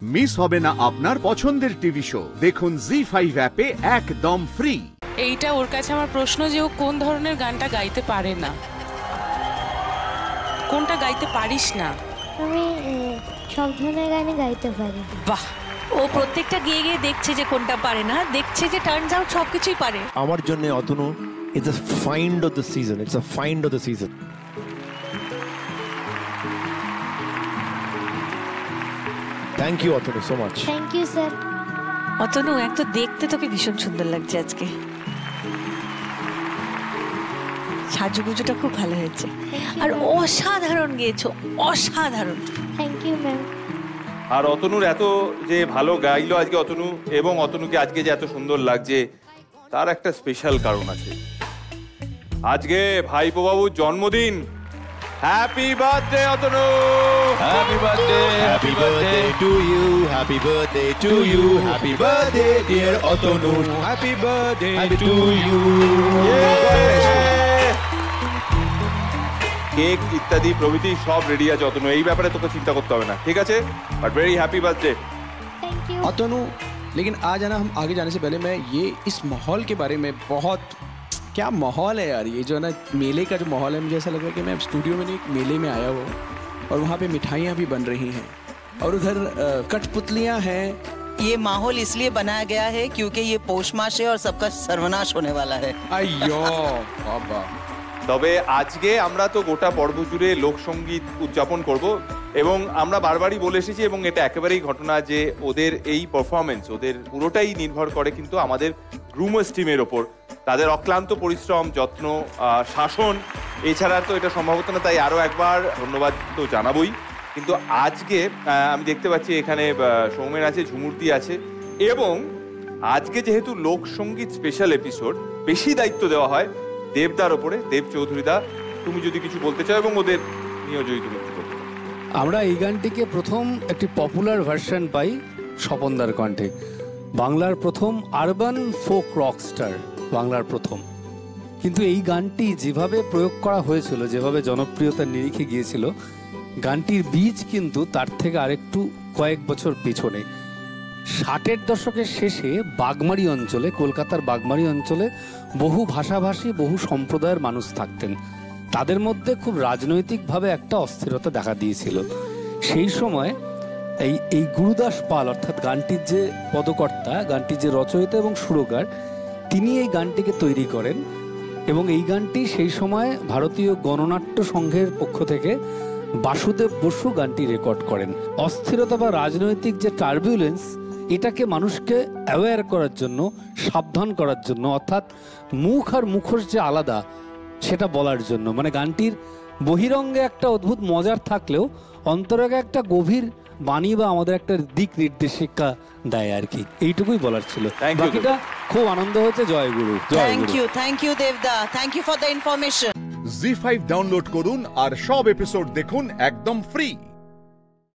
Miss হবে না আপনার পছন্দের টিভি শো, দেখুন জি5 অ্যাপে একদম ফ্রি। এইটা ওর কাছে আমার প্রশ্ন যে ও কোন ধরনের গানটা গাইতে পারে না, কোনটা গাইতে পারিস না? আমি সব ধরনের গানই গাইতে পারি। বাহ, ও প্রত্যেকটা গিয়ে গিয়ে দেখছে যে কোনটা পারে না, দেখছে যে টার্নস আউট সবকিছুই পারে। আমার জন্য Atanu it's a find of the season, it's a find of the season. Thank you Atanu so much. Thank you sir. Atanu, এক তো দেখতে তোকে ভীষণ সুন্দর লাগছে আজকে, সাজুগুজুটা খুব ভালো হয়েছে, আর অসাধারণ গেয়েছো, অসাধারণ। Thank you ma'am. আর অতনুর এত যে ভালো গাইলো আজকে অতনু, এবং অতনুকে আজকে যে এত সুন্দর লাগছে তার একটা স্পেশাল কারণ আছে। আজকে ভাইপো বাবুর জন্মদিন। Happy birthday Atanu. Happy birthday, happy birthday to you, happy birthday to you, happy birthday dear Atanu, happy birthday to you. Cake ইত্যাদি প্রভৃতি সব রেডি আছে অতনু, এই ব্যাপারে তোকে চিন্তা করতে হবে না, ঠিক আছে? But very happy birthday thank you Atanu. लेकिन आज है ना, हम आगे जाने से पहले मैं ये इस माहौल के बारे में, बहुत क्या माहौल है यार, ये जो है ना मेले का जो माहौल है, मुझे ऐसा लग रहा है कि मैं स्टूडियो में नहीं, एक मेले में आया हूँ और वहाँ पे मिठाइयाँ भी बन रही हैं और उधर कठपुतलियाँ हैं। ये माहौल इसलिए बनाया गया है क्योंकि ये पौष मास है और सबका सर्वनाश होने वाला है। अयो बाबा। তবে আজকে আমরা তো গোটা পর্ব জুড়ে লোকসঙ্গীত উদযাপন করব, এবং আমরা বারবারই বলে এসেছি, এবং এটা একেবারেই ঘটনা যে ওদের এই পারফরমেন্স, ওদের পুরোটাই নির্ভর করে কিন্তু আমাদের গ্রুমার্স টিমের ওপর, তাদের অক্লান্ত পরিশ্রম, যত্ন, শাসন। এছাড়া তো এটা সম্ভব হতো না, তাই আরও একবার ধন্যবাদ তো জানাবোই। কিন্তু আজকে আমি দেখতে পাচ্ছি এখানে সৌমেন আছে, ঝুমুরদি আছে, এবং আজকে যেহেতু লোকসঙ্গীত স্পেশাল এপিসোড, বেশি দায়িত্ব দেওয়া হয় দেবদার ওপরে। দেব চৌধুরী দা, তুমি যদি কিছু বলতে চাও এবং ওদের নিয়েও যদি তুমি কিছু বলতে চাও। আমরা এই গানটিকে প্রথম একটি পপুলার ভার্সন পাই স্বপনদার কণ্ঠে, বাংলার প্রথম আরবান ফোক রকস্টার, বাংলার প্রথম। কিন্তু এই গানটি যেভাবে প্রয়োগ করা হয়েছিল, যেভাবে জনপ্রিয়তার নিরিখে গিয়েছিল, গানটির বীজ কিন্তু তার থেকে আরেকটু কয়েক বছর পেছনে। 60-এর দশকের শেষে বাগমারি অঞ্চলে, কলকাতার বাগমারি অঞ্চলে বহু ভাষাভাষী, বহু সম্প্রদায়ের মানুষ থাকতেন। তাদের মধ্যে খুব রাজনৈতিকভাবে একটা অস্থিরতা দেখা দিয়েছিল। সেই সময় এই গুরুদাস পাল, অর্থাৎ গানটির যে পদকর্তা, গানটির যে রচয়িতা এবং সুরকার, তিনি এই গানটিকে তৈরি করেন, এবং এই গানটি সেই সময় ভারতীয় গণনাট্য সংঘের পক্ষ থেকে বাসুদেব বসু গানটি রেকর্ড করেন। অস্থিরতা বা রাজনৈতিক যে টার্বুলেন্স, এটাকে মানুষকে অ্যাওয়্যার করার জন্য, সাবধান করার জন্য, অর্থাৎ মুখ আর মুখোশ যে আলাদা সেটা বলার জন্য। মানে গানটির বহিরঙ্গে একটা অদ্ভুত মজার থাকলেও অন্তরঙ্গে একটা গভীর বাণী বা আমাদের একটা দিক নির্দেশিকা দেয় আর কি, এইটুকুই বলার ছিল। বাকিটা খুব আনন্দ হয়েছে। জয় গুরু। থ্যাংক ইউ দেবদা, thank you for the information. Zee5 download করুন আর সব এপিসোড দেখুন একদম ফ্রি।